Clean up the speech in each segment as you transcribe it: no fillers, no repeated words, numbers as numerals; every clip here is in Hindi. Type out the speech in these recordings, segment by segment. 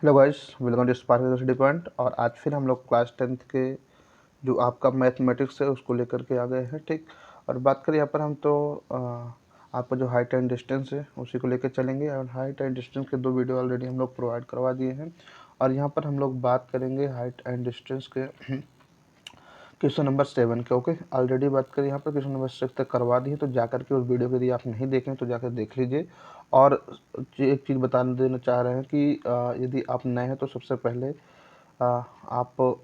Hello guys, welcome to Spark Study Point. और आज फिर हम लोग क्लास 10th के जो आपका मैथमेटिक्स है उसको लेकर के आ गए हैं। ठीक। और बात करें यहाँ पर हम तो आपका जो हाइट एंड डिस्टेंस है उसी को लेकर चलेंगे। और हाइट एंड डिस्टेंस के 2 वीडियो ऑलरेडी हम लोग प्रोवाइड करवा दिए हैं। और यहाँ पर हम लोग बात करेंगे हाइट एंड डिस्टेंस के क्वेश्चन नंबर 7 के। ओके, ऑलरेडी बात करें यहाँ पर क्वेश्चन नंबर 6 तक करवा दी है, तो जाकर के उस वीडियो को यदि आप नहीं देखें तो जाकर देख लीजिए। और एक चीज़ बता देना चाह रहे हैं कि यदि आप नए हैं तो सबसे पहले आप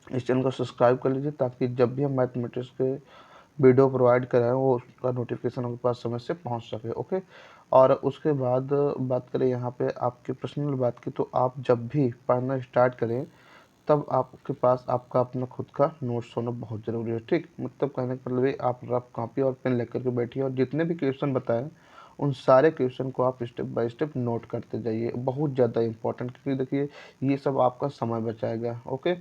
इस चैनल को सब्सक्राइब कर लीजिए, ताकि जब भी हम मैथमेटिक्स के वीडियो प्रोवाइड कराएं वो उसका नोटिफिकेशन आपके पास समय से पहुंच सके। ओके। और उसके बाद बात करें यहाँ पे आपकी पर्सनल बात की, तो आप जब भी पढ़ना स्टार्ट करें तब आपके पास आपका अपना खुद का नोट्स होना बहुत ज़रूरी है। ठीक। मतलब कहने का मतलब ये, आप रफ कॉपी और पेन लेकर के बैठिए और जितने भी क्वेश्चन बताएं उन सारे क्वेश्चन को आप स्टेप बाय स्टेप नोट करते जाइए। बहुत ज़्यादा इंपॉर्टेंट, क्योंकि देखिए ये सब आपका समय बचाएगा। ओके।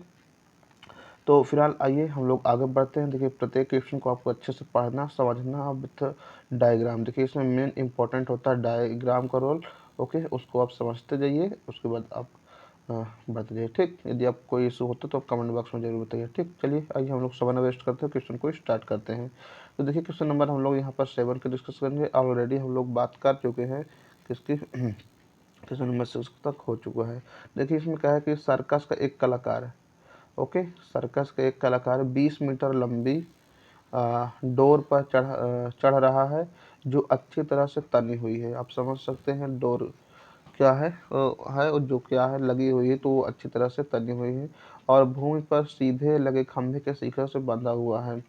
तो फिलहाल आइए हम लोग आगे बढ़ते हैं। देखिए प्रत्येक क्वेश्चन को आपको अच्छे से पढ़ना समझना विथ डायग्राम। देखिए इसमें मेन इंपॉर्टेंट होता है डायग्राम का रोल। ओके, उसको आप समझते जाइए, उसके बाद आप बढ़ते जाइए। ठीक। यदि आप कोई इशू होता है तो आप कमेंट बॉक्स में जरूर बताइए। ठीक। चलिए आइए हम लोग समय वेस्ट करते हैं, क्वेश्चन को स्टार्ट करते हैं। तो देखिए क्वेश्चन नंबर हम लोग यहाँ पर 7 के डिस्कस करेंगे। ऑलरेडी हम लोग बात कर चुके हैं किसकी क्वेश्चन नंबर 6 तक हो चुका है। देखिए इसमें क्या है कि सर्कस का एक कलाकार है। ओके, सर्कस का एक कलाकार 20 मीटर लंबी डोर पर चढ़ रहा है, जो अच्छी तरह से तनी हुई है। आप समझ सकते हैं डोर क्या है, और जो क्या है लगी हुई है, तो वो अच्छी तरह से तनी हुई है और भूमि पर सीधे लगे खंभे के शिखर से बंधा हुआ है।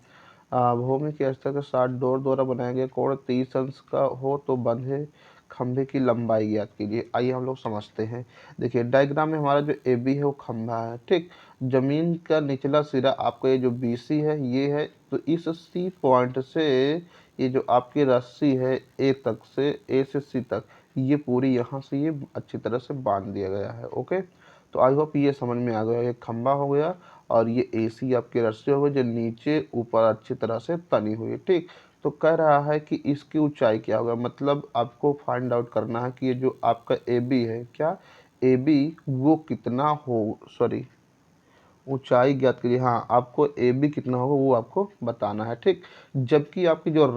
भूमि के स्तर के साथ डोर द्वारा बनाया गया कोण 30 अंश का हो तो बंधे खंभे की लंबाई ज्ञात कीजिए। आइए हम लोग समझते हैं। देखिए डायग्राम में हमारा जो ए बी है वो खंभा है। ठीक। जमीन का निचला सिरा आपका ये जो बी सी है ये है, तो इस सी पॉइंट से ये जो आपकी रस्सी है ए तक से, ए से सी तक, ये पूरी यहाँ से ये अच्छी तरह से बांध दिया गया है। ओके। तो आई होप ये समझ में आ गया। ये खंभा हो गया और ये एसी आपकी रस्सी हो गई जो नीचे ऊपर अच्छी तरह से तनी हुई है। ठीक। तो कह रहा है कि इसकी ऊंचाई क्या होगा, मतलब आपको फाइंड आउट करना है कि ये जो आपका ए बी है, क्या ए बी वो कितना हो, सॉरी ऊंचाई ज्ञात कीजिए। हाँ, आपको ए बी कितना होगा वो आपको बताना है। ठीक। जबकि आपकी जो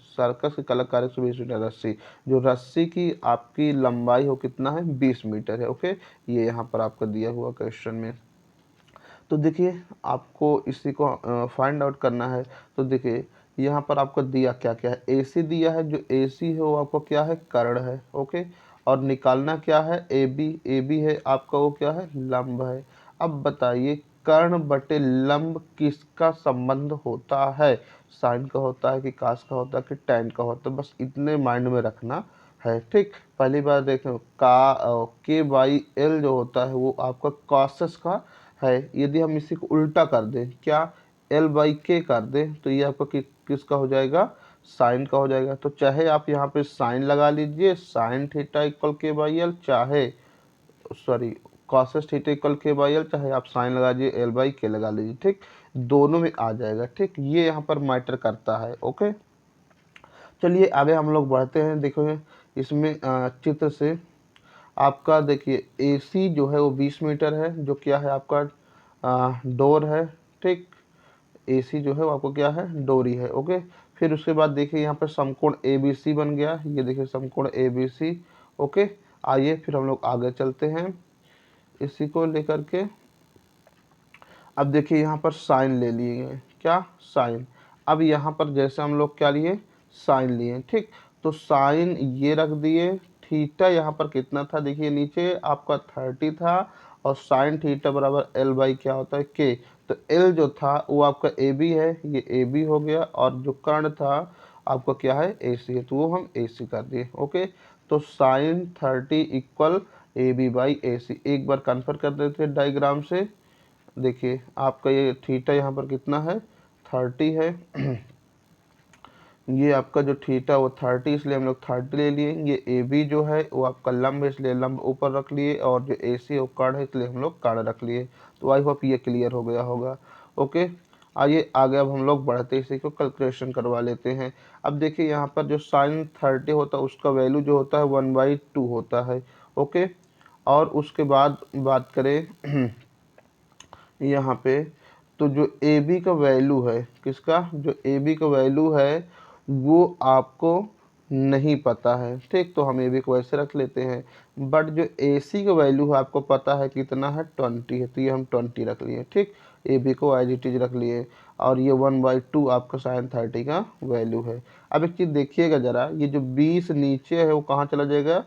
सर्कस के कलाकार 120 मीटर रस्सी, जो रस्सी की आपकी लंबाई हो कितना है, 20 मीटर है। ओके, ये यहाँ पर आपका दिया हुआ क्वेश्चन में। तो देखिए आपको इसी को फाइंड आउट करना है। तो देखिए यहाँ पर आपको दिया क्या क्या है, एसी दिया है, जो एसी है वो आपको क्या है, कर्ण है। ओके। और निकालना क्या है, ए बी है आपका, वो क्या है, लंब है। अब बताइए कर्ण बटे लंब किसका संबंध होता है, साइन का होता है कि कास का होता है कि टैन का होता है, बस इतने माइंड में रखना है। ठीक। पहली बार देखें के बाई एल जो होता है वो आपका कॉसस का है। यदि हम इसी को उल्टा कर दें, क्या एल बाई के कर दें, तो ये आपका किसका हो जाएगा, साइन का हो जाएगा। तो चाहे आप यहाँ पे साइन लगा लीजिए, साइन थीटा इक्वल के बाई एल, चाहे सॉरी कॉसेस थीटा इक्वल के बाई एल, चाहे आप साइन लगा दीजिए एल बाई के लगा लीजिए। ठीक। दोनों में आ जाएगा। ठीक। ये यहाँ पर मैटर करता है। ओके। चलिए आगे हम लोग बढ़ते हैं। देखो इसमें चित्र से आपका देखिए एसी जो है वो 20 मीटर है, जो क्या है आपका डोर है। ठीक। एसी जो है वो आपको क्या है, डोरी है। ओके। फिर उसके बाद देखिए यहाँ पर समकोण ए बी सी बन गया, ये देखिए समकोण ए बी सी। ओके। आइए फिर हम लोग आगे चलते हैं इसी को लेकर के। अब देखिए यहाँ पर साइन ले लिए, क्या साइन। अब यहाँ पर जैसे हम लोग क्या लिए, साइन लिए। ठीक। तो साइन ये रख दिए, थीटा यहाँ पर कितना था, देखिए नीचे आपका 30 था, और साइन थीटा बराबर एल बाई क्या होता है, के। तो एल जो था वो आपका ए बी है, ये ए बी हो गया, और जो कर्ण था आपका क्या है, ए सी है, तो वो हम ए सी कर दिए। ओके। तो sine 30 equal AB B AC ए सी। एक बार कन्फर्म कर देते हैं डायग्राम से। देखिए आपका ये थीटा यहाँ पर कितना है, 30 है। ये आपका जो थीटा वो 30, इसलिए हम लोग 30 ले लिए। ये ए बी जो है वो आपका लंब है, इसलिए लंब ऊपर रख लिए, और जो ए सी है वो कर्ण है, इसलिए हम लोग कर्ण रख लिए। तो आई होप ये क्लियर हो गया होगा। ओके। आइए आगे अब हम लोग बढ़ते इसी को कैलकुलेशन करवा लेते हैं। अब देखिए यहाँ पर जो साइन 30 होता है उसका वैल्यू जो होता है 1/2 होता है। ओके। और उसके बाद बात करें यहाँ पे, तो जो ए बी का वैल्यू है, किसका, जो ए बी का वैल्यू है वो आपको नहीं पता है, ठीक। तो हम ए बी को ऐसे रख लेते हैं। बट जो ए सी का वैल्यू है आपको पता है कितना है, 20 है, तो ये हम 20 रख लिए, ठीक। ए बी को एज इट इज रख लिए। और ये 1/2 आपका साइन 30 का वैल्यू है। अब एक चीज़ देखिएगा ज़रा, ये जो 20 नीचे है वो कहाँ चला जाएगा,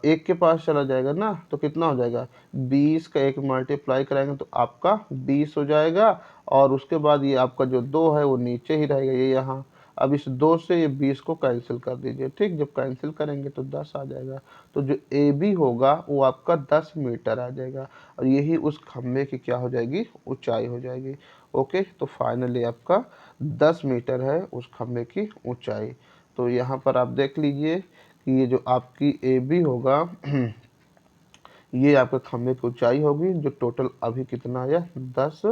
एक के पास चला जाएगा ना, तो कितना हो जाएगा, 20 का 1 मल्टीप्लाई कराएंगे तो आपका 20 हो जाएगा। और उसके बाद ये आपका जो 2 है वो नीचे ही रहेगा, ये यहाँ। अब इस 2 से ये 20 को कैंसिल कर दीजिए, ठीक। जब कैंसिल करेंगे तो 10 आ जाएगा। तो जो ए बी होगा वो आपका 10 मीटर आ जाएगा, और यही उस खम्भे की क्या हो जाएगी, ऊंचाई हो जाएगी। ओके, तो फाइनली आपका 10 मीटर है उस खम्भे की ऊंचाई। तो यहाँ पर आप देख लीजिए कि ये जो आपकी ए बी होगा ये आपके खंभे की ऊंचाई होगी, जो टोटल अभी कितना आया, 10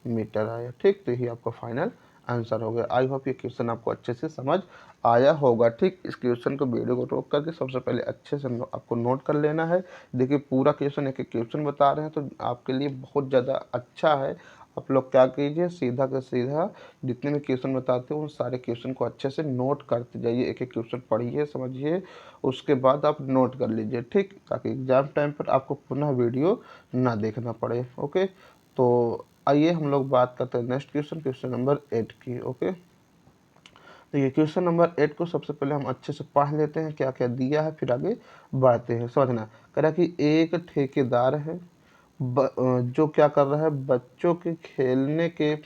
मीटर आया, ठीक। तो यही आपका फाइनल आंसर हो गया। आई होप ये क्वेश्चन आपको अच्छे से समझ आया होगा, ठीक। इस क्वेश्चन को वीडियो को रोक करके सबसे पहले अच्छे से आपको नोट कर लेना है। देखिए पूरा क्वेश्चन एक एक क्वेश्चन बता रहे हैं तो आपके लिए बहुत ज़्यादा अच्छा है। आप लोग क्या कीजिए, सीधा का सीधा जितने भी क्वेश्चन बताते हैं उन सारे क्वेश्चन को अच्छे से नोट करते जाइए, एक एक क्वेश्चन पढ़िए समझिए, उसके बाद आप नोट कर लीजिए, ठीक, ताकि एग्जाम टाइम पर आपको पुनः वीडियो ना देखना पड़े। ओके, तो आइए हम लोग बात करते हैं नेक्स्ट क्वेश्चन, क्वेश्चन नंबर 8 की। ओके, तो ये क्वेश्चन नंबर 8 को सबसे पहले हम अच्छे से पढ़ लेते हैं, क्या क्या दिया है, फिर आगे बढ़ते हैं। समझना, कह रहा है कि एक ठेकेदार है जो क्या कर रहा है, बच्चों के खेलने के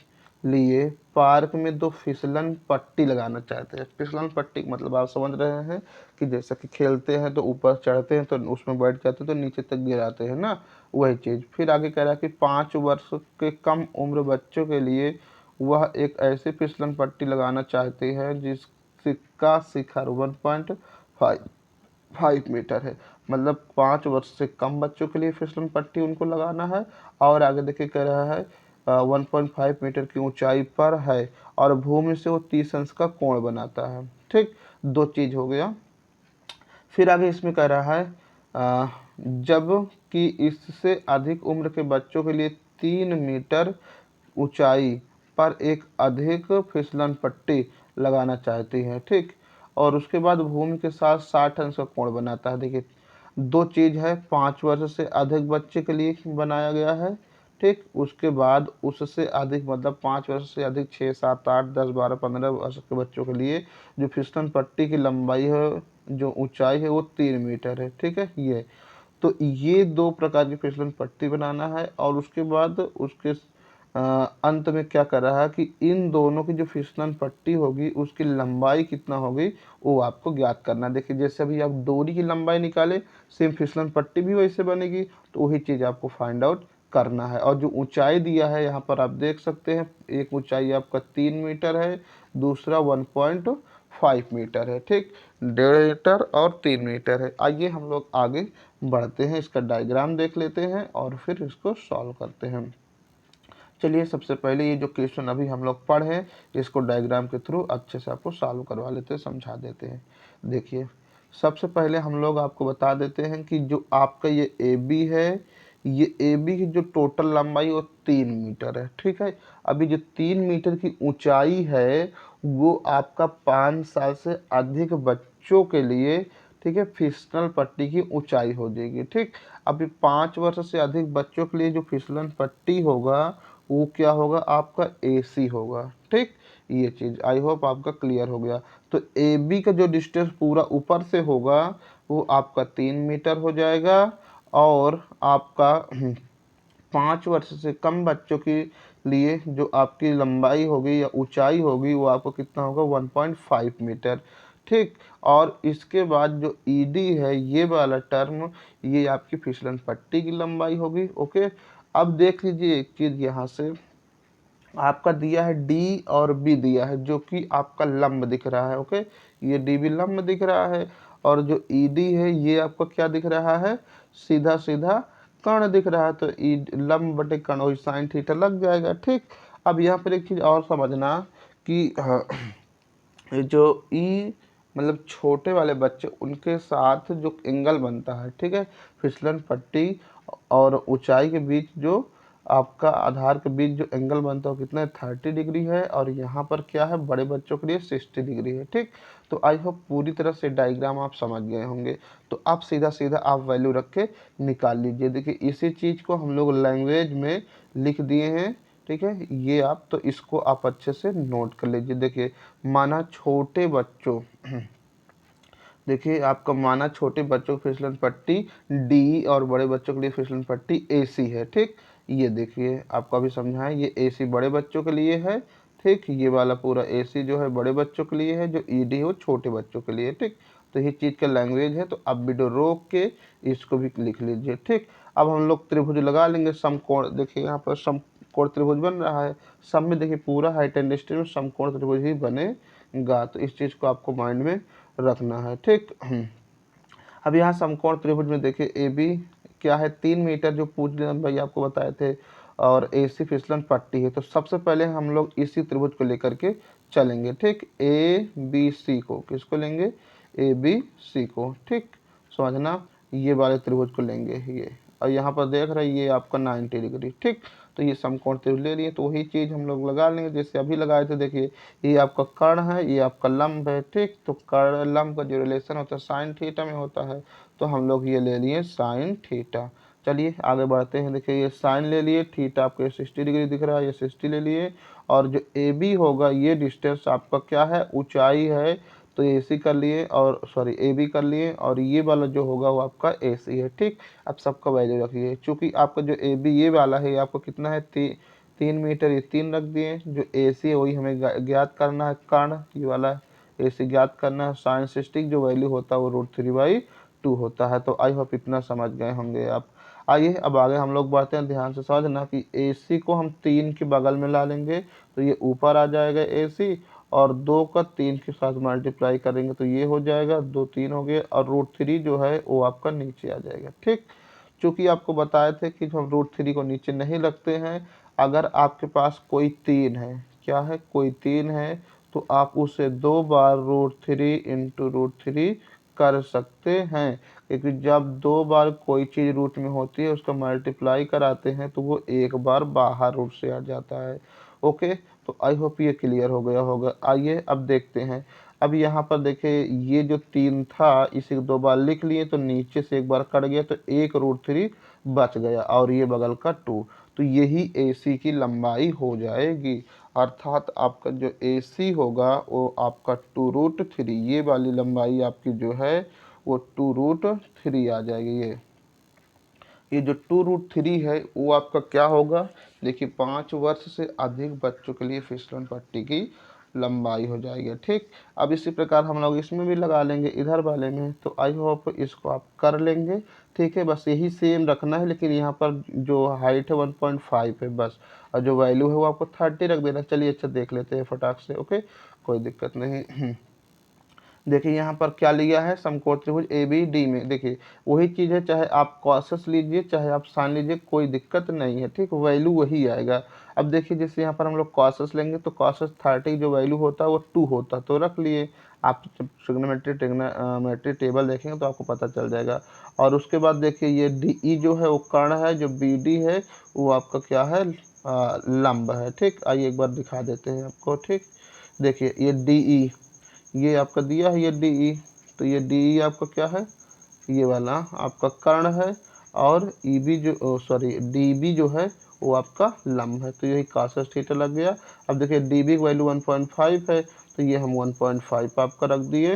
लिए पार्क में 2 फिसलन पट्टी लगाना चाहते हैं। फिसलन पट्टी मतलब आप समझ रहे हैं कि जैसा कि खेलते हैं तो ऊपर चढ़ते हैं तो उसमें बैठ जाते हैं तो नीचे तक गिराते हैं ना, वही चीज़। फिर आगे कह रहा है कि 5 वर्ष के कम उम्र बच्चों के लिए वह एक ऐसी फिसलन पट्टी लगाना चाहते हैं जिसका शिखर 1.5 मीटर है। मतलब 5 वर्ष से कम बच्चों के लिए फिसलन पट्टी उनको लगाना है। और आगे देखिए कह रहा है 1.5 मीटर की ऊंचाई पर है और भूमि से वो 30 अंश का कोण बनाता है, ठीक। 2 चीज हो गया। फिर आगे इसमें कह रहा है जब कि इससे अधिक उम्र के बच्चों के लिए 3 मीटर ऊंचाई पर एक अधिक फिसलन पट्टी लगाना चाहती है, ठीक। और उसके बाद भूमि के साथ 60 अंश का कोण बनाता है। देखिए 2 चीज है, 5 वर्ष से अधिक बच्चे के लिए बनाया गया है, ठीक। उसके बाद उससे अधिक मतलब 5 वर्ष से अधिक 6, 7, 8, 10, 12, 15 वर्ष के बच्चों के लिए जो फिसलन पट्टी की लंबाई है, जो ऊंचाई है वो 3 मीटर है, ठीक है। ये तो ये 2 प्रकार की फिसलन पट्टी बनाना है। और उसके बाद उसके अंत में क्या कर रहा है कि इन दोनों की जो फिसलन पट्टी होगी उसकी लंबाई कितना होगी वो आपको ज्ञात करना। देखिए जैसे अभी आप डोरी की लंबाई निकाले, सेम फिसलन पट्टी भी वैसे बनेगी, तो वही चीज़ आपको फाइंड आउट करना है। और जो ऊंचाई दिया है यहाँ पर आप देख सकते हैं, एक ऊंचाई आपका 3 मीटर है, दूसरा 1.5 मीटर है, ठीक। 1.5 मीटर और 3 मीटर है। आइए हम लोग आगे बढ़ते हैं, इसका डायग्राम देख लेते हैं और फिर इसको सॉल्व करते हैं। चलिए सबसे पहले ये जो क्वेश्चन अभी हम लोग पढ़े इसको डायग्राम के थ्रू अच्छे से आपको सॉल्व करवा लेते हैं, समझा देते हैं। देखिए सबसे पहले हम लोग आपको बता देते हैं कि जो आपका ये ए बी है, ये ए बी की जो टोटल लंबाई वो 3 मीटर है, ठीक है। अभी जो 3 मीटर की ऊंचाई है वो आपका 5 साल से अधिक बच्चों के लिए, ठीक है, फिसलन पट्टी की ऊंचाई हो जाएगी, ठीक। अभी 5 वर्ष से अधिक बच्चों के लिए जो फिसलन पट्टी होगा वो क्या होगा, आपका AC होगा, ठीक। ये चीज़ आई होप आपका क्लियर हो गया। तो AB का जो डिस्टेंस पूरा ऊपर से होगा वो आपका 3 मीटर हो जाएगा। और आपका 5 वर्ष से कम बच्चों के लिए जो आपकी लंबाई होगी या ऊंचाई होगी वो आपको कितना होगा, 1.5 मीटर, ठीक। और इसके बाद जो ED है ये वाला टर्म, ये आपकी फिसलन पट्टी की लंबाई होगी। ओके, अब देख लीजिए एक चीज़ यहाँ से आपका दिया है D और B दिया है जो कि आपका लंब दिख रहा है। ओके, ये DB लंब दिख रहा है और जो ED है ये आपका क्या दिख रहा है, सीधा सीधा कर्ण दिख रहा है। तो लंब बटे कर्ण वही साइन थीटा लग जाएगा, ठीक। अब यहाँ पर एक चीज़ और समझना कि जो मतलब छोटे वाले बच्चे उनके साथ जो एंगल बनता है, ठीक है, फिसलन पट्टी और ऊंचाई के बीच जो आपका आधार के बीच जो एंगल बनता है वो कितना है 30 डिग्री है, और यहाँ पर क्या है बड़े बच्चों के लिए 60 डिग्री है। ठीक, तो आई होप पूरी तरह से डायग्राम आप समझ गए होंगे। तो आप सीधा सीधा आप वैल्यू रख के निकाल लीजिए। देखिए इसी चीज़ को हम लोग लैंग्वेज में लिख दिए हैं, ठीक है, ये आप तो इसको आप अच्छे से नोट कर लीजिए। देखिए माना छोटे बच्चों देखिए आपका माना छोटे बच्चों की फिसलन पट्टी डी और बड़े बच्चों के लिए फिसलन पट्टी एसी है। ठीक, ये देखिए आपको अभी समझाएं, ये एसी बड़े बच्चों के लिए है। ठीक, ये वाला पूरा एसी जो है बड़े बच्चों के लिए है, जो ईडी हो छोटे बच्चों के लिए। ठीक, तो ये चीज़ का लैंग्वेज है, तो आप वीडियो रोक के इसको भी लिख लीजिए। ठीक, अब हम लोग त्रिभुज लगा लेंगे समकोण। देखिए यहाँ पर समकोण त्रिभुज बन रहा है, सब में देखिए पूरा हाइट एंड डिस्टेंस में समकोण त्रिभुज ही बनेगा, तो इस चीज़ को आपको माइंड में रखना है। ठीक, अब यहाँ समकोण त्रिभुज में देखिए ए बी क्या है 3 मीटर जो पूछ लंबाई आपको बताए थे, और ए सी फिसलन पट्टी है। तो सबसे पहले हम लोग इसी त्रिभुज को लेकर के चलेंगे। ठीक, ए बी सी को, किसको लेंगे, ए बी सी को। ठीक, समझना, ये वाले त्रिभुज को लेंगे ये, और यहाँ पर देख रहे हैं ये आपका 90 डिग्री। ठीक, तो ये समकोण त्रिभुज ले लिए, तो वही चीज़ हम लोग लगा लेंगे जैसे अभी लगाए थे। देखिए ये आपका कर्ण है, ये आपका लंब है। ठीक, तो कर्ण लंब का जो रिलेशन होता है साइन थीटा में होता है, तो हम लोग ये ले लिए साइन थीटा। चलिए आगे बढ़ते हैं। देखिए ये साइन ले लिए, थीटा आपको 60 डिग्री दिख रहा है, ये 60 ले लिए, और जो ए बी होगा ये डिस्टेंस आपका क्या है, ऊंचाई है, तो ए सी कर लिए, और सॉरी ए बी कर लिए, और ये वाला जो होगा वो आपका ए सी है। ठीक, अब सबका वैल्यू रखिए, चूँकि आपका जो ए बी ये वाला है आपको कितना है 3 मीटर, ये 3 रख दिए। जो ए सी है वही हमें ज्ञात करना है, कर्ण ये वाला ए सी ज्ञात करना है। साइन 60 जो वैल्यू होता है वो √3/2 होता है। तो आई होप इतना समझ गए होंगे आप। आइए अब आगे हम लोग बढ़ते हैं, ध्यान से समझना कि ए सी को हम 3 के बगल में ला लेंगे तो ये ऊपर आ जाएगा ए सी, और 2 का 3 के साथ मल्टीप्लाई करेंगे तो ये हो जाएगा 2 3 हो गए, और √3 जो है वो आपका नीचे आ जाएगा। ठीक, चूँकि आपको बताए थे कि हम √3 को नीचे नहीं रखते हैं, अगर आपके पास कोई 3 है, क्या है, कोई 3 है, तो आप उसे 2 बार √3 इंटू √3 कर सकते हैं, क्योंकि जब 2 बार कोई चीज़ रूट में होती है उसका मल्टीप्लाई कराते हैं तो वो एक बार बाहर रूट से आ जाता है। ओके, तो आई होप ये क्लियर हो गया होगा। आइए अब देखते हैं। अब यहाँ पर देखिए ये जो 3 था इसे 2 बार लिख लिए, तो नीचे से एक बार कट गया तो एक √3 बच गया, और ये बगल का 2, तो यही ए सी की लंबाई हो जाएगी। अर्थात आपका जो ए सी होगा वो आपका 2√3, ये वाली लंबाई आपकी जो है वो 2√3 आ जाएगी। ये जो 2√3 है वो आपका क्या होगा, देखिए 5 वर्ष से अधिक बच्चों के लिए फिसलन पट्टी की लंबाई हो जाएगी। ठीक, अब इसी प्रकार हम लोग इसमें भी लगा लेंगे इधर वाले में, तो आई होप इसको आप कर लेंगे। ठीक है, बस यही सेम रखना है, लेकिन यहाँ पर जो हाइट है 1.5 है बस, और जो वैल्यू है वो आपको 30 रख देना। चलिए अच्छा देख लेते हैं फटाक से। ओके, कोई दिक्कत नहीं। देखिए यहाँ पर क्या लिया है, समकोण त्रिभुज ए बी डी में देखिए वही चीज़ है, चाहे आप कॉसस लीजिए चाहे आप साइन लीजिए कोई दिक्कत नहीं है। ठीक, वैल्यू वही आएगा। अब देखिए जैसे यहाँ पर हम लोग कॉसस लेंगे तो कॉसस 30 जो वैल्यू होता है वो 2 होता है, तो रख लिए। आप जब ट्रिग्नोमेट्री टेबल देखेंगे तो आपको पता चल जाएगा। और उसके बाद देखिए ये डी ई जो है वो कर्ण है, जो बी डी है वो आपका क्या है, लंब है। ठीक, आइए एक बार दिखा देते हैं आपको। ठीक, देखिए ये डी ई ये आपका दिया है, ये डी ई, तो ये डी ई आपका क्या है, ये वाला आपका कर्ण है, और ई बी जो सॉरी डी बी जो है वो आपका लंब है, तो यही cos थीटा लग गया। अब देखिए डी बी की वैल्यू 1.5 है, तो ये हम 1.5 आपका रख दिए।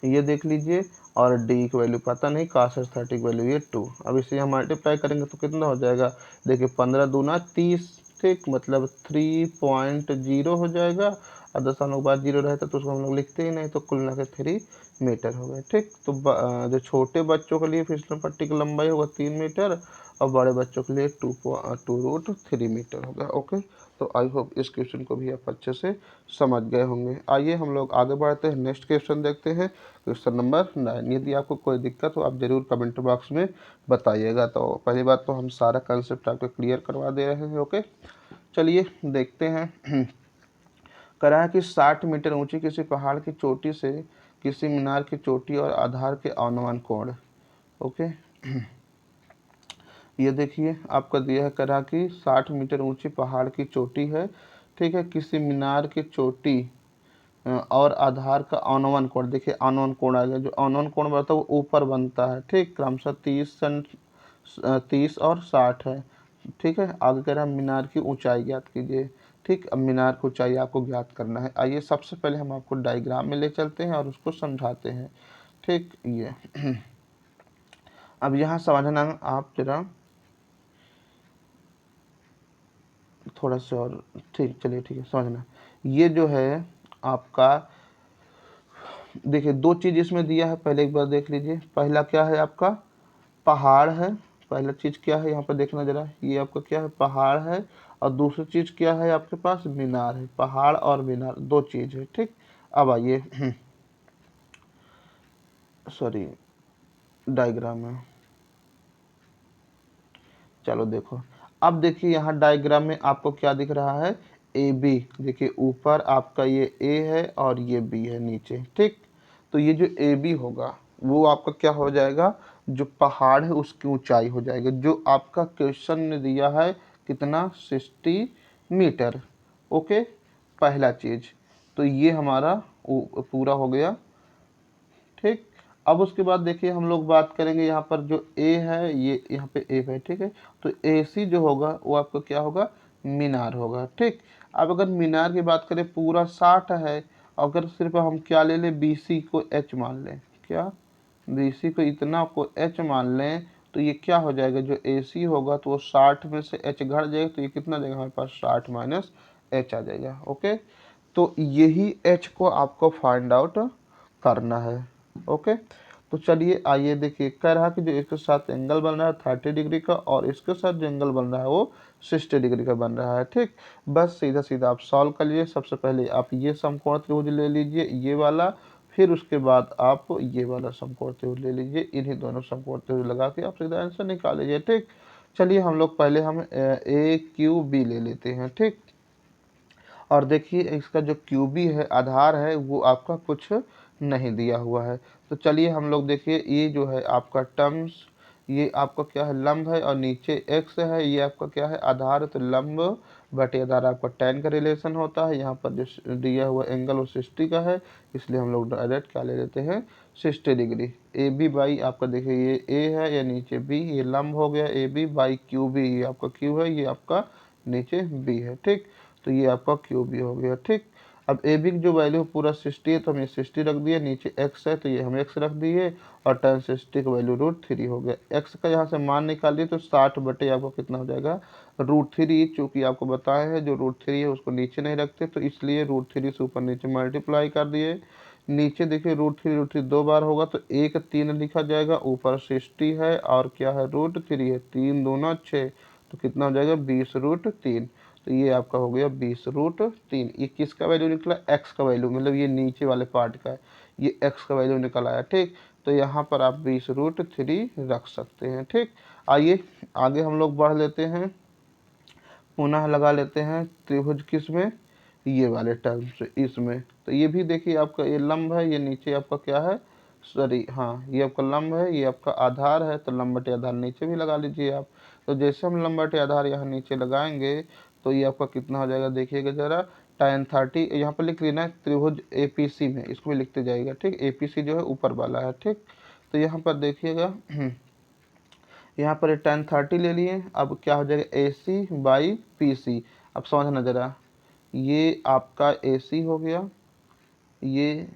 ये देख लीजिए, और डी की वैल्यू पता नहीं, cos 30 की वैल्यू ये 2। अब इसे हम मल्टीप्लाई करेंगे तो कितना हो जाएगा, देखिए 15 दूना 30। ठीक, मतलब 3.0 हो जाएगा, और दशमलव के बाद 0 रहता तो उसको हम लोग लिखते ही नहीं, तो कुल मिला के 3 मीटर हो गए। ठीक, तो जो छोटे बच्चों के लिए फिसलन पट्टी की लंबाई होगा 3 मीटर, और बड़े बच्चों के लिए 2.3 मीटर होगा। ओके, तो आई होप इस क्वेश्चन को भी आप अच्छे से समझ गए होंगे। आइए हम लोग आगे बढ़ते हैं, नेक्स्ट क्वेश्चन देखते हैं, क्वेश्चन नंबर 9। यदि आपको कोई दिक्कत हो आप ज़रूर कमेंट बॉक्स में बताइएगा। तो पहली बात तो हम सारा कंसेप्ट आपको क्लियर करवा दे रहे हैं। ओके, चलिए देखते हैं। करा है कि 60 मीटर ऊंची किसी पहाड़ की चोटी से किसी मीनार की चोटी और आधार के अनुमान कोण। ओके, ये देखिए आपका दिया है करा कि 60 मीटर ऊंची पहाड़ की चोटी है, ठीक है, किसी मीनार की चोटी और आधार का अनुमान कोण। देखिए अनुमान कोण आ गया, जो अनुमान कोण बनता है वो ऊपर बनता है, ठीक, क्रमशः 30 और 60 है, ठीक है। आगे कह रहा है मीनार की ऊंचाई ज्ञात कीजिए, ठीक। अब मीनार की ऊंचाई आपको ज्ञात करना है। आइए सबसे पहले हम आपको डायग्राम में ले चलते हैं और उसको समझाते हैं, ठीक। ये अब यहाँ समझना आप जरा थोड़ा सा और, ठीक, चलिए ठीक है, समझना। ये जो है आपका, देखिए दो चीज़ इसमें दिया है, पहले एक बार देख लीजिए। पहला क्या है आपका, पहाड़ है। पहला चीज़ क्या है यहाँ पर देखना जरा, ये आपका क्या है, पहाड़ है। और दूसरी चीज़ क्या है आपके पास, मीनार है। पहाड़ और मीनार दो चीज़ है, ठीक। अब आइए सॉरी, डायग्राम में, चलो देखो। अब देखिए यहाँ डायग्राम में आपको क्या दिख रहा है, ए बी। देखिए ऊपर आपका ये ए है और ये बी है नीचे, ठीक। तो ये जो ए बी होगा वो आपका क्या हो जाएगा, जो पहाड़ है उसकी ऊंचाई हो जाएगी, जो आपका क्वेश्चन ने दिया है कितना, 60 मीटर। ओके, पहला चीज़ तो ये हमारा पूरा हो गया, ठीक। अब उसके बाद देखिए हम लोग बात करेंगे यहाँ पर जो ए है, ये यहाँ पे ए है, ठीक है। तो ए सी जो होगा वो आपका क्या होगा, मीनार होगा, ठीक। अब अगर मीनार की बात करें पूरा 60 है, अगर सिर्फ हम क्या ले लें, बी सी को एच मान लें, क्या, बी सी को इतना को एच मान लें, तो ये क्या हो जाएगा, जो ए सी होगा तो वो 60 में से एच घट जाएगा, तो ये कितना देगा हमारे पास, 60 माइनस एच आ जाएगा। ओके, तो यही एच को आपको फाइंड आउट करना है। ओके, तो चलिए आइए देखिए, कह रहा कि जो इसके साथ एंगल बन रहा है 30 डिग्री का, और इसके साथ जो एंगल बन रहा है वो 60 डिग्री का बन रहा है, ठीक। बस सीधा सीधा आप सॉल्व कर लीजिए। सबसे पहले आप ये समकोण त्रिभुज ले लीजिए, ये वाला, फिर उसके बाद आप ये वाला समकोण त्रिभुज ले लीजिए। इन्हीं दोनों समकोण त्रिभुज लगा के आप सीधा आंसर निकाल लीजिए, ठीक। चलिए हम लोग पहले हम ए क्यू बी ले लेते हैं, ठीक। और देखिए इसका जो क्यूबी है, आधार है, वो आपका कुछ नहीं दिया हुआ है। तो चलिए हम लोग देखिए, ये जो है आपका टर्म्स, ये आपका क्या है, लंब है, और नीचे एक्स है, ये आपका क्या है, आधार है। तो लंब बटे आधार आपका tan का रिलेशन होता है। यहाँ पर जो दिया हुआ एंगल वो 60 का है, इसलिए हम लोग डायरेक्ट क्या ले लेते हैं, 60 डिग्री। ए बी बाई आपका देखिए ये ए है, या नीचे बी, ये लंब हो गया A B by Q B, ये आपका क्यू है, ये आपका नीचे बी है, ठीक। तो ये आपका क्यू बी हो गया, ठीक। अब ए बी की जो वैल्यू पूरा 60 है, तो हम ये 60 रख दिए, नीचे एक्स है तो ये हम एक्स रख दिए, और tan 60 का वैल्यू √3 हो गया। एक्स का यहाँ से मान निकालिए तो 60 बटे आपको कितना हो जाएगा, √3। चूँकि आपको बताया है जो √3 है उसको नीचे नहीं रखते, तो इसलिए √3 से ऊपर नीचे मल्टीप्लाई कर दिए। नीचे देखिए √3 दो बार होगा तो 1 3 लिखा जाएगा, ऊपर 60 है और क्या है, √3 है, 3 दूना 6, तो कितना हो जाएगा, 20 √3। तो ये आपका हो गया 20 √3। ये किसका वैल्यू निकला, एक्स का वैल्यू, मतलब ये नीचे वाले पार्ट का है, ये एक्स का वैल्यू निकल आया, ठीक। तो यहाँ पर आप 20 √3 रख सकते हैं, ठीक। आइए आगे हम लोग बढ़ लेते हैं, पुनः लगा लेते हैं त्रिभुज किस में, ये वाले टर्म से इसमें। तो ये भी देखिए आपका ये लंब है, ये नीचे आपका क्या है, सॉरी हाँ, ये आपका लंब है, ये आपका आधार है, तो लंब बटे आधार नीचे भी लगा लीजिए आप। तो जैसे हम लंब बटे आधार यहाँ नीचे लगाएंगे तो ये आपका कितना हो जाएगा, देखिएगा जरा, tan 30 यहाँ पर लिख लेना है त्रिभुज APC में, इसको भी लिखते जाइएगा, ठीक। APC जो है ऊपर वाला है, ठीक। तो यहाँ पर देखिएगा यहाँ पर tan 30 ले लिए। अब क्या हो जाएगा, AC/PC। अब समझना जरा, ये आपका AC हो गया, ये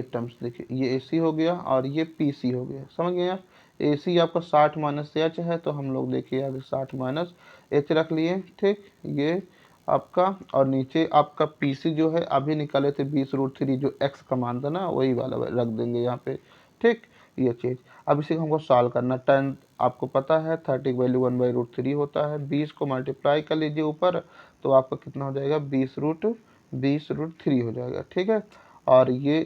टर्म्स देखिए, ये AC हो गया और ये PC हो गया, समझ गए आप। AC आपका 60 माइनस एच है, तो हम लोग देखिए आगे 60 माइनस एच रख लिए, ठीक। ये आपका, और नीचे आपका PC जो है अभी निकाले थे 20 √3, जो x का मान था ना, वही वाला रख देंगे यहाँ पे, ठीक। ये चीज़ अब इसी को हमको सॉल्व करना। 10 आपको पता है 30 की वैल्यू 1/√3 होता है, 20 को मल्टीप्लाई कर लीजिए ऊपर, तो आपका कितना हो जाएगा, 20 √3 हो जाएगा, ठीक है। और ये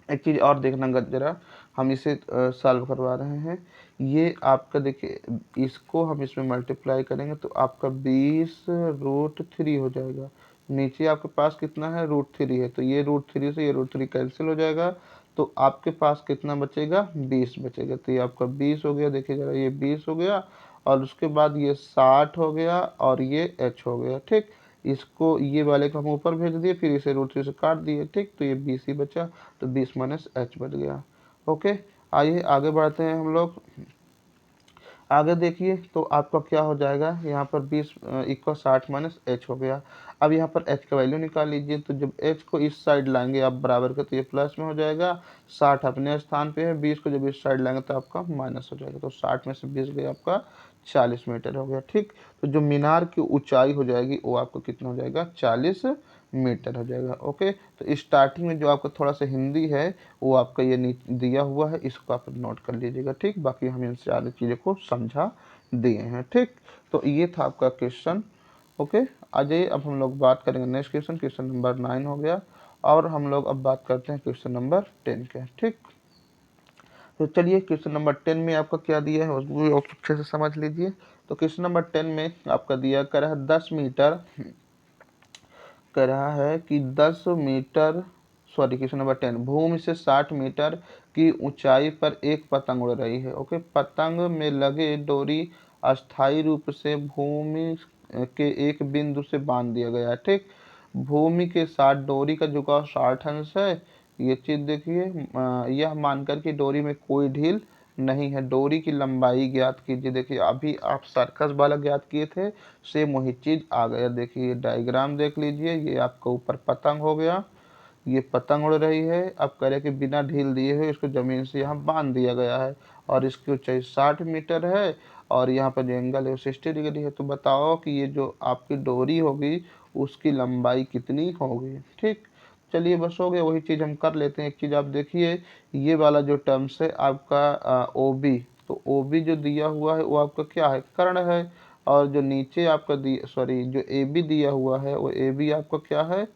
एक चीज़ और देखना ज़रा, हम इसे सॉल्व करवा रहे हैं। ये आपका देखिए, इसको हम इसमें मल्टीप्लाई करेंगे तो आपका 20√3 हो जाएगा। नीचे आपके पास कितना है, √3 है, तो ये √3 से ये √3 कैंसिल हो जाएगा, तो आपके पास कितना बचेगा, 20 बचेगा। तो ये आपका 20 हो गया, देखिए ज़रा, ये 20 हो गया, और उसके बाद ये 60 हो गया, और ये h हो गया। ठीक, इसको ये वाले को हम ऊपर भेज दिए, फिर इसे √3 से काट दिए। ठीक, तो ये 20 ही बचा, तो 20 माइनस h बच गया। ओके, आइए आगे बढ़ते हैं हम लोग। आगे देखिए तो आपका क्या हो जाएगा, यहाँ पर 20 इक्वल 60 माइनस h हो गया। अब यहाँ पर h का वैल्यू निकाल लीजिए, तो जब h को इस साइड लाएंगे आप बराबर का, तो ये प्लस में हो जाएगा। 60 अपने स्थान पे है, 20 को जब इस साइड लाएंगे तो आपका माइनस हो जाएगा। तो 60 में से 20 गया, आपका 40 मीटर हो गया। ठीक, तो जो मीनार की ऊंचाई हो जाएगी वो आपको कितना हो जाएगा, 40 मीटर हो जाएगा। ओके, तो स्टार्टिंग में जो आपका थोड़ा सा हिंदी है वो आपका ये दिया हुआ है, इसको आप नोट कर लीजिएगा। ठीक, बाकी हम इन सारी चीज़ों को समझा दिए हैं। ठीक, तो ये था आपका क्वेश्चन। ओके, आ जाइए अब हम लोग बात करेंगे नेक्स्ट क्वेश्चन, क्वेश्चन नंबर 9 हो गया, और हम लोग अब बात करते हैं क्वेश्चन नंबर 10 के। ठीक, तो चलिए क्वेश्चन नंबर 10 में आपका क्या दिया है उसको भी आप अच्छे से समझ लीजिए। तो क्वेश्चन नंबर 10 में आपका दिया कर है 10 मीटर, कह रहा है कि 10 मीटर, सॉरी क्वेश्चन नंबर 10, भूमि से 60 मीटर की ऊंचाई पर एक पतंग उड़ रही है। ओके, पतंग में लगे डोरी अस्थायी रूप से भूमि के एक बिंदु से बांध दिया गया है। ठीक, भूमि के साथ डोरी का झुकाव 60 अंश है। ये चीज देखिए, यह मानकर कि डोरी में कोई ढील नहीं है। डोरी की लंबाई ज्ञात कीजिए। देखिए अभी आप सर्कस वाला ज्ञात किए थे, सेम वही चीज आ गया। देखिए डायग्राम देख लीजिए, ये आपका ऊपर पतंग हो गया, ये पतंग उड़ रही है। अब कह रहे कि बिना ढील दिए हुए इसको जमीन से यहाँ बांध दिया गया है, और इसकी ऊंचाई 60 मीटर है, और यहाँ पर जो एंगल है वो 60 डिग्री है। तो बताओ कि ये जो आपकी डोरी होगी उसकी लंबाई कितनी होगी। ठीक, चलिए बस हो गया, वही चीज़ हम कर लेते हैं। एक चीज़ आप देखिए, ये वाला जो टर्म्स है आपका ओ बी, तो ओ बी जो दिया हुआ है वो आपका क्या है, कर्ण है, और जो नीचे आपका दिया, सॉरी जो ए बी दिया हुआ है वो ए बी आपका क्या है,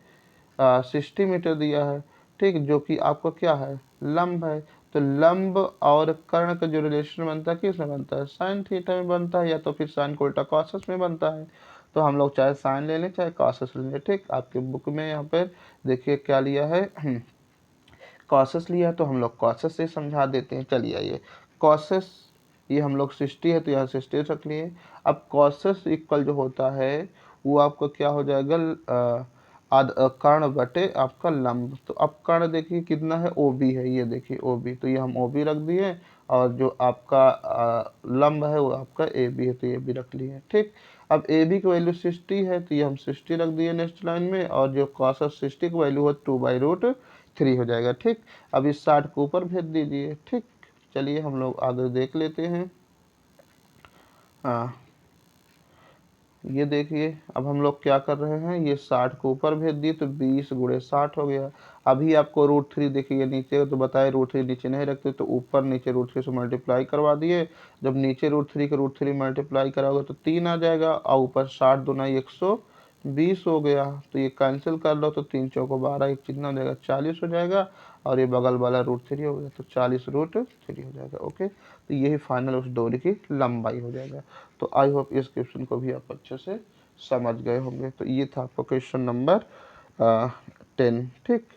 60 मीटर दिया है। ठीक, जो कि आपका क्या है, लंब है। तो लंब और कर्ण का जो रिलेशन बनता है किस में बनता है, साइन थीटा में बनता है, या तो फिर साइन को उल्टा कॉसस में बनता है। तो हम लोग चाहे साइन ले लें चाहे कॉसस ले लें। ठीक, आपके बुक में यहाँ पर देखिए क्या लिया है, कॉसस लिया, तो हम लोग कॉसस से समझा देते हैं। चलिए आइए, कॉसस, ये हम लोग 60 है तो यहाँ 60 रख लिए। अब कॉसस इक्वल जो होता है वो आपका क्या हो जाएगा, कर्ण बटे आपका लंब। तो अब कर्ण देखिए कितना है, ओ बी है, ये देखिए ओ बी, तो ये हम ओ बी रख दिए, और जो आपका लंब है वो आपका ए बी है, तो ये भी रख लिए। ठीक, अब ए बी की वैल्यू 60 है, तो ये हम 60 रख दिए नेक्स्ट लाइन में, और जो कॉसस 60 की वैल्यू है 2/√3 हो जाएगा। ठीक, अब इस 60 को ऊपर भेज दीजिए। ठीक, चलिए हम लोग आगे देख लेते हैं। हाँ, ये देखिए अब हम लोग क्या कर रहे हैं, ये 60 को ऊपर भेज दिए, तो 20 × 60 हो गया। अभी आपको √3 देखिए नीचे, तो बताए √3 नीचे नहीं रखते, तो ऊपर नीचे √3 से मल्टीप्लाई करवा दिए। जब नीचे √3 का √3 मल्टीप्लाई कराओगे तो 3 आ जाएगा, और ऊपर 60 दूना 120 हो गया। तो ये कैंसिल कर लो, तो 3 चौको 12, एक कितना हो जाएगा, 40 हो जाएगा, और ये बगल वाला √3 हो गया, तो 40√3 हो जाएगा। ओके, तो यही फाइनल उस डोरी की लंबाई हो जाएगा। तो आई होप इस क्वेश्चन को भी आप अच्छे से समझ गए होंगे। तो ये था आपका क्वेश्चन नंबर 10। ठीक,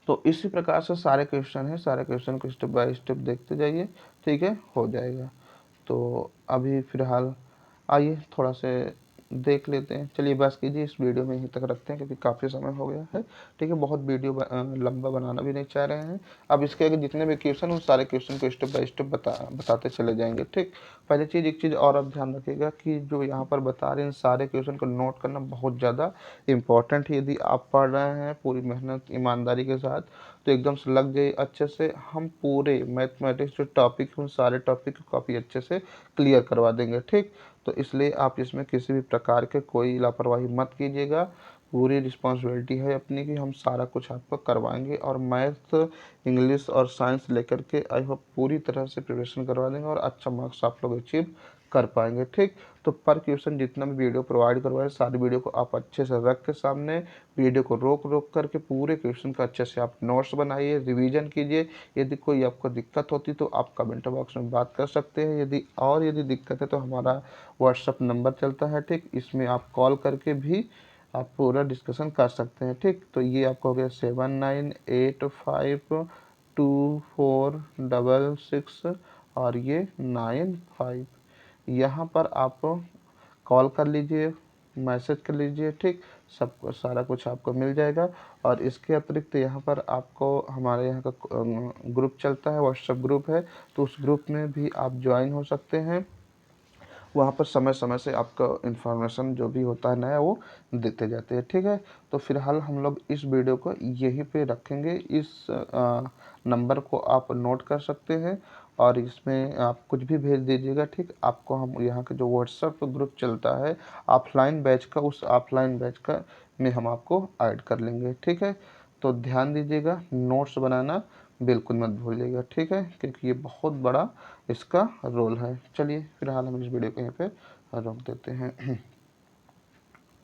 तो इसी प्रकार से सारे क्वेश्चन हैं, सारे क्वेश्चन को स्टेप बाय स्टेप देखते जाइए। ठीक है, हो जाएगा। तो अभी फ़िलहाल आइए थोड़ा से देख लेते हैं। चलिए बस कीजिए, इस वीडियो में यहीं तक रखते हैं क्योंकि काफ़ी समय हो गया है। ठीक है, बहुत वीडियो लंबा बनाना भी नहीं चाह रहे हैं। अब इसके आगे जितने भी क्वेश्चन उन सारे क्वेश्चन को स्टेप बाय स्टेप बताते चले जाएंगे। ठीक, पहले चीज़, एक चीज़ और आप ध्यान रखिएगा कि जो यहाँ पर बता रहे हैं सारे क्वेश्चन को नोट करना बहुत ज़्यादा इंपॉर्टेंट है। यदि आप पढ़ रहे हैं पूरी मेहनत ईमानदारी के साथ, तो एकदम से लग जाए अच्छे से। हम पूरे मैथमेटिक्स जो टॉपिक उन सारे टॉपिक को काफ़ी अच्छे से क्लियर करवा देंगे। ठीक, तो इसलिए आप इसमें किसी भी प्रकार के कोई लापरवाही मत कीजिएगा। पूरी रिस्पॉन्सिबिलिटी है अपनी कि हम सारा कुछ आपको करवाएंगे, और मैथ, इंग्लिश और साइंस लेकर के आई होप पूरी तरह से प्रिपरेशन करवा देंगे, और अच्छा मार्क्स आप लोग अचीव कर पाएंगे। ठीक, तो पर क्वेश्चन जितना भी वीडियो प्रोवाइड करवाए सारी वीडियो को आप अच्छे से रख के सामने वीडियो को रोक रोक करके पूरे क्वेश्चन का अच्छे से आप नोट्स बनाइए, रिवीजन कीजिए। यदि कोई आपको दिक्कत होती तो आप कमेंट बॉक्स में बात कर सकते हैं। यदि दिक्कत है तो हमारा व्हाट्सअप नंबर चलता है। ठीक, इसमें आप कॉल करके भी आप पूरा डिस्कशन कर सकते हैं। ठीक, तो ये आपको हो गया 79852466 और ये 95। यहाँ पर आप कॉल कर लीजिए, मैसेज कर लीजिए। ठीक, सब सारा कुछ आपको मिल जाएगा। और इसके अतिरिक्त यहाँ पर आपको हमारे यहाँ का ग्रुप चलता है, व्हाट्सएप ग्रुप है, तो उस ग्रुप में भी आप ज्वाइन हो सकते हैं। वहाँ पर समय समय से आपका इन्फॉर्मेशन जो भी होता है नया वो देते जाते हैं। ठीक है, तो फिलहाल हम लोग इस वीडियो को यहीं पे रखेंगे। इस नंबर को आप नोट कर सकते हैं और इसमें आप कुछ भी भेज दीजिएगा। ठीक, आपको हम यहाँ का जो व्हाट्सएप ग्रुप चलता है ऑफलाइन बैच का, उस ऑफलाइन बैच का में हम आपको ऐड कर लेंगे। ठीक है, तो ध्यान दीजिएगा, नोट्स बनाना बिल्कुल मत भूलिएगा। ठीक है, क्योंकि ये बहुत बड़ा इसका रोल है। चलिए फिलहाल हम इस वीडियो को यहाँ पे रोक देते हैं।